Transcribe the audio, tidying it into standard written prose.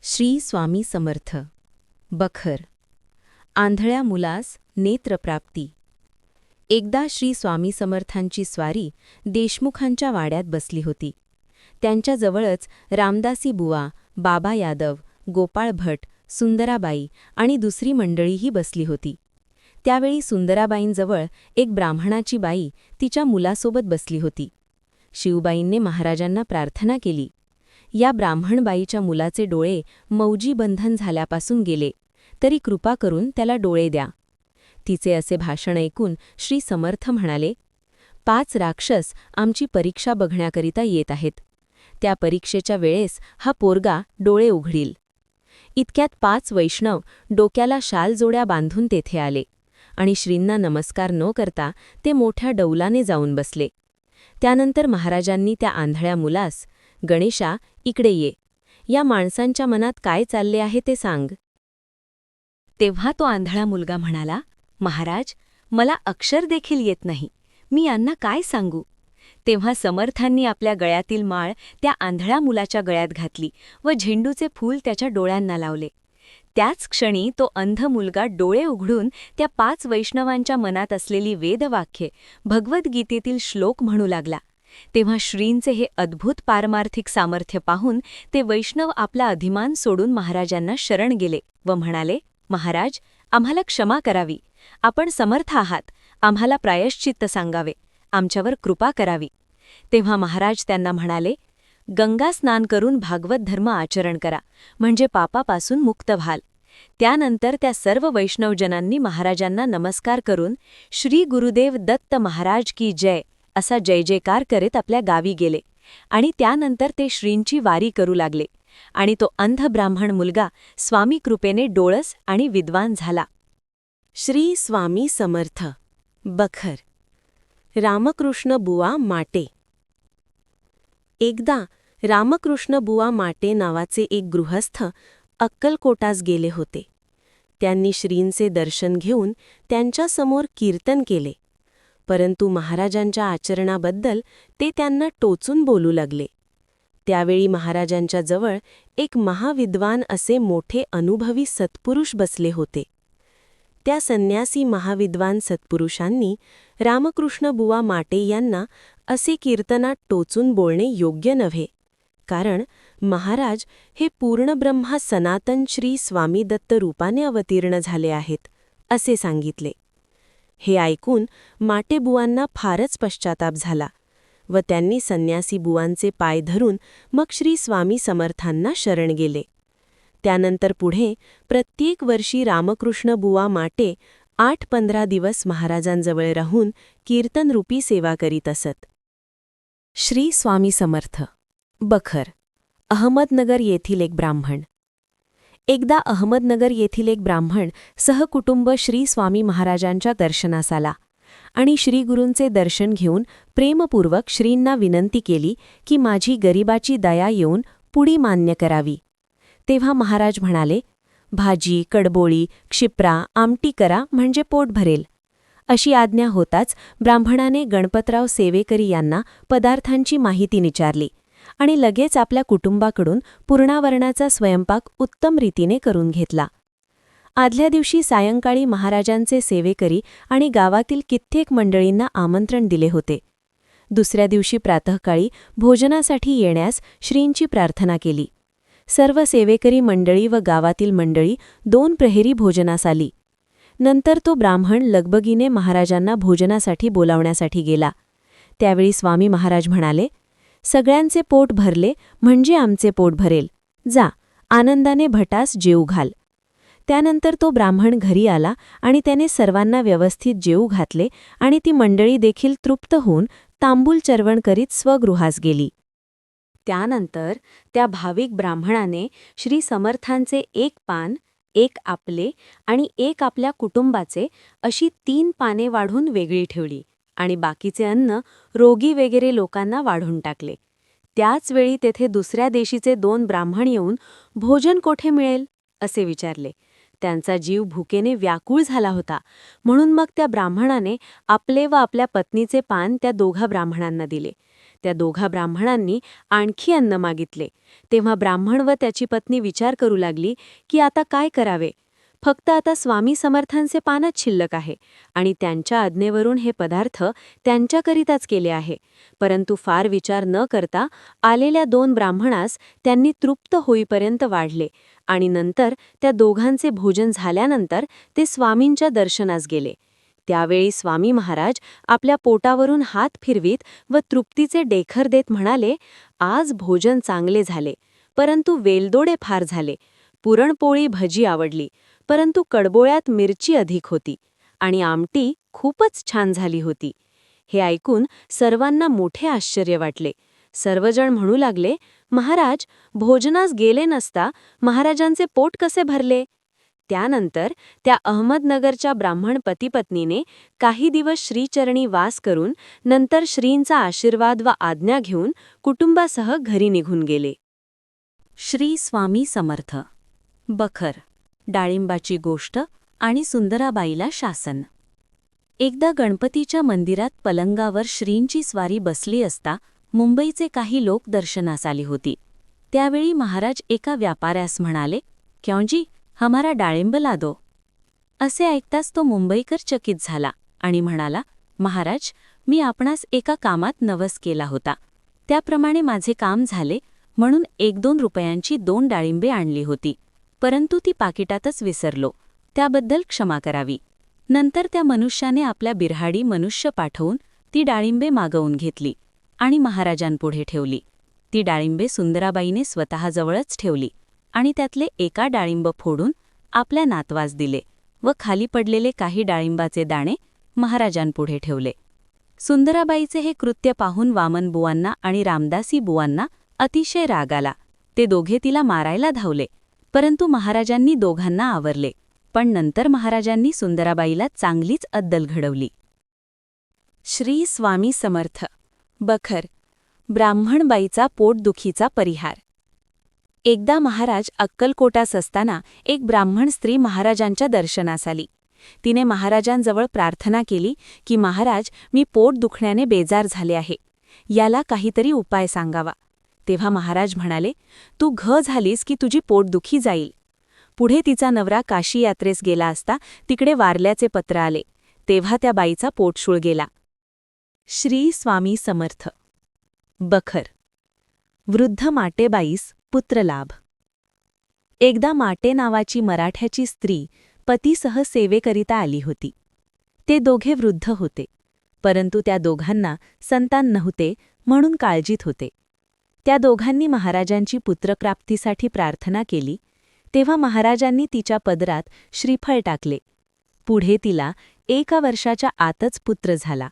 श्री स्वामी समर्थ. बखर. आंधळ्या मुलास नेत्रप्राप्ती. एकदा श्री स्वामी समर्थांची स्वारी देशमुखांच्या वाड्यात बसली होती. त्यांच्याजवळच रामदासी बुवा, बाबा यादव, गोपाळ भट, सुंदराबाई आणि दुसरी मंडळीही बसली होती. त्यावेळी सुंदराबाईंजवळ एक ब्राह्मणाची बाई तिच्या मुलासोबत बसली होती. शिवबाईंनी महाराजांना प्रार्थना केली. या ब्राह्मणबाईच्या मुलाचे डोळे मौजी बंधन झाल्यापासून गेले, तरी कृपा करून त्याला डोळे द्या. तिचे असे भाषण ऐकून श्री समर्थ म्हणाले, 5 राक्षस आमची परीक्षा बघण्याकरिता येत आहेत. त्या परीक्षेच्या वेळेस हा पोरगा डोळे उघडील. इतक्यात 5 वैष्णव डोक्याला शालजोड्या बांधून तेथे आले आणि श्रींना नमस्कार न करता ते मोठ्या डौलाने जाऊन बसले. त्यानंतर महाराजांनी त्या आंधळ्या मुलास, गणेशा, इकडे ये. या माणसांच्या मनात काय चालले आहे ते सांग. तेव्हा तो आंधळा मुलगा म्हणाला, महाराज, मला अक्षर देखील येत नाही. मी यांना काय सांगू. तेव्हा समर्थांनी आपल्या गळ्यातील माळ त्या आंधळ्या मुलाच्या गळ्यात घातली व झेंडूचे फूल त्याच्या डोळ्यांना लावले. त्याच क्षणी तो अंध मुलगा डोळे उघडून त्या 5 वैष्णवांच्या मनात असलेली वेदवाक्ये, भगवद्गीतेतील श्लोक म्हणू लागला. तेव्हा श्रींचे हे अद्भुत पारमार्थिक सामर्थ्य पाहून ते वैष्णव आपला अभिमान सोडून महाराजांना शरण गेले व म्हणाले, महाराज, आम्हाला क्षमा करावी. आपण समर्थ आहात. आम्हाला प्रायश्चित्त सांगावे. आमच्यावर कृपा करावी. तेव्हा महाराज त्यांना म्हणाले, गंगा स्नान करून भागवत धर्म आचरण करा, म्हणजे पापापासून मुक्त व्हाल. त्यानंतर त्या सर्व वैष्णवजनांनी महाराजांना नमस्कार करून श्री गुरुदेव दत्त महाराज की जय असा जय जयकार करीत आपल्या गावी गेले आणि त्यानंतर ते श्रींची वारी करू लागले आणि तो अंध ब्राह्मण मुलगा स्वामी कृपेने डोळस आणि विद्वान झाला. श्री स्वामी समर्थ. बखर. रामकृष्ण बुवा माटे. एकदा रामकृष्ण बुवा माटे नावाचे एक गृहस्थ अक्कलकोटास गेले होते. त्यांनी श्रींचे दर्शन घेऊन त्यांच्यासमोर कीर्तन केले, परंतु महाराजांच्या आचरणाबद्दल ते त्यांना टोचून बोलू लागले. त्यावेळी महाराजांच्या जवळ एक महाविद्वान असे मोठे अनुभवी सत्पुरुष बसले होते. त्या संन्यासी महाविद्वान सत्पुरुषांनी रामकृष्ण बुवा माटे यांना असे कीर्तनात टोचून बोलणे योग्य नव्हे, कारण महाराज हे पूर्णब्रह्मा सनातन श्री स्वामी दत्त रूपाने अवतीर्ण झाले आहेत, असे सांगितले. हे ऐकून माटेबुवांना फारच पश्चाताप झाला व त्यांनी संन्यासी बुवांचे पाय धरून मग श्री स्वामी समर्थांना शरण गेले. त्यानंतर पुढे प्रत्येक वर्षी रामकृष्ण बुवा माटे 8-15 दिवस महाराजांजवळ राहून कीर्तनरूपी सेवा करीत असत. श्री स्वामी समर्थ. बखर. अहमदनगर येथील एक ब्राह्मण. एकदा अहमदनगर येथील एक ब्राह्मण सहकुटुंब श्री स्वामी महाराजांच्या दर्शनास आला आणि श्रीगुरूंचे दर्शन घेऊन प्रेमपूर्वक श्रींना विनंती केली की माझी गरिबाची दया येऊन पुडी मान्य करावी. तेव्हा महाराज म्हणाले, भाजी, कडबोळी, क्षिप्रा, आमटी करा म्हणजे पोट भरेल. अशी आज्ञा होताच ब्राह्मणाने गणपतराव सेवेकरी यांना पदार्थांची माहिती विचारली आणि लगेच आपल्या कुटुंबाकडून पूर्णावरणाचा स्वयंपाक उत्तम रीतीने करून घेतला. आदल्या दिवशी सायंकाळी महाराजांचे सेवेकरी आणि गावातील कित्येक मंडळींना आमंत्रण दिले होते. दुसऱ्या दिवशी प्रातःकाळी भोजनासाठी येण्यास श्रींची प्रार्थना केली. सर्व सेवेकरी मंडळी व गावातील मंडळी 2 प्रहरी भोजनास आली. नंतर तो ब्राह्मण लगबगीने महाराजांना भोजनासाठी बोलावण्यासाठी गेला. त्यावेळी स्वामी महाराज म्हणाले, सगळ्यांचे पोट भरले म्हणजे आमचे पोट भरेल. जा, आनंदाने भटास जेवू घाल. त्यानंतर तो ब्राह्मण घरी आला आणि त्याने सर्वांना व्यवस्थित जेवू घातले आणि ती मंडळी देखील तृप्त होऊन तांबूल चर्वण करीत स्वगृहास गेली. त्यानंतर त्या भाविक ब्राह्मणाने श्री समर्थांचे 1 पान, 1 आपले आणि 1 आपल्या कुटुंबाचे अशी 3 पाने वाढून वेगळी ठेवली आणि बाकीचे अन्न रोगी वगैरे लोकांना वाढून टाकले. त्याच वेळी तेथे दुसऱ्या देशीचे 2 ब्राह्मण येऊन भोजन कोठे मिळेल असे विचारले. त्यांचा जीव भुकेने व्याकुळ झाला होता, म्हणून मग त्या ब्राह्मणाने आपले व आपल्या पत्नीचे पान त्या दोघा ब्राह्मणांना दिले. त्या दोघा ब्राह्मणांनी आणखी अन्न मागितले. तेव्हा ब्राह्मण व त्याची पत्नी विचार करू लागली की आता काय करावे. फक्त आता स्वामी समर्थांचे पानच शिल्लक आहे आणि त्यांच्या आज्ञेवरून हे पदार्थ त्यांच्याकरिताच केले आहे. परंतु फार विचार न करता आलेल्या 2 ब्राह्मणास त्यांनी तृप्त होईपर्यंत वाढले आणि नंतर त्या दोघांचे भोजन झाल्यानंतर ते स्वामींच्या दर्शनास गेले. त्यावेळी स्वामी महाराज आपल्या पोटावरून हात फिरवीत व तृप्तीचे डेखर देत म्हणाले, आज भोजन चांगले झाले, परंतु वेलदोडे फार झाले. पुरणपोळी भजी आवडली, परंतु कडबोळ्यात मिरची अधिक होती आणि आमटी खूपच छान झाली होती. हे ऐकून सर्वांना मोठे आश्चर्य वाटले. सर्वजण म्हणू लागले, महाराज, भोजनास गेले नसता महाराजांचे पोट कसे भरले? त्यानंतर त्या अहमदनगरच्या ब्राह्मण पतीपत्नीने काही दिवस श्रीचरणी वास करून नंतर श्रींचा आशीर्वाद व आज्ञा घेऊन कुटुंबासह घरी निघून गेले. श्री स्वामी समर्थ. बखर, डाळिंबाची गोष्ट आणि सुंदराबाईला शासन. एकदा गणपतीच्या मंदिरात पलंगावर श्रींची स्वारी बसली असता मुंबईचे काही लोक दर्शनास आली होती. त्यावेळी महाराज एका व्यापाऱ्यास म्हणाले, क्योंजी, हमारा डाळिंब ला दो. असे ऐकताच तो मुंबईकर चकित झाला आणि म्हणाला, महाराज, मी आपणास एका कामात नवस केला होता. त्याप्रमाणे माझे काम झाले म्हणून 1-2 रुपयांची 2 डाळिंबे आणली होती, परंतु ती पाकिटातच विसरलो. त्याबद्दल क्षमा करावी. नंतर त्या मनुष्याने आपल्या बिऱ्हाडी मनुष्य पाठवून ती डाळिंबे मागवून घेतली आणि महाराजांपुढे ठेवली. ती डाळिंबे सुंदराबाईने स्वतःजवळच ठेवली आणि त्यातले एका डाळिंब फोडून आपल्या नातवास दिले व खाली पडलेले काही डाळिंबाचे दाणे महाराजांपुढे ठेवले. सुंदराबाईचे हे कृत्य पाहून वामनबुवांना आणि रामदासी बुवांना अतिशय राग आला. ते दोघे तिला मारायला धावले, परंतु महाराजांनी दोघांना आवरले. पण नंतर महाराजांनी सुंदराबाईला चांगलीच अद्दल घडवली. श्री स्वामी समर्थ. बखर, ब्राह्मणबाईचा पोटदुखीचा परिहार. एकदा महाराज अक्कलकोटास असताना एक ब्राह्मण स्त्री महाराजांच्या दर्शनास आली. तिने महाराजांजवळ प्रार्थना केली की महाराज, मी पोट दुखण्याने बेजार झाले आहे, याला काहीतरी उपाय सांगावा. तेव्हा महाराज म्हणाले, तू झालीस की तुझी पोटदुखी जाईल. पुढे तिचा नवरा काशी यात्रेस गेला असता तिकडे वारल्याचे पत्र आले. तेव्हा त्या बाईचा पोटशूळ गेला. श्री स्वामी समर्थ. बखर, वृद्ध माटेबाईस पुत्रलाभ. एकदा माटे नावाची मराठ्याची स्त्री पतीसह सेवेकरिता आली होती. ते दोघे वृद्ध होते, परंतु त्या दोघांना संतान नव्हते म्हणून काळजीत होते. त्या दोघांनी महाराजांची पुत्रप्राप्तीसाठी प्रार्थना केली. तेव्हा महाराजांनी तिच्या पदरात श्रीफळ टाकले. पुढे तिला 1 वर्षाच्या आतच पुत्र झाला.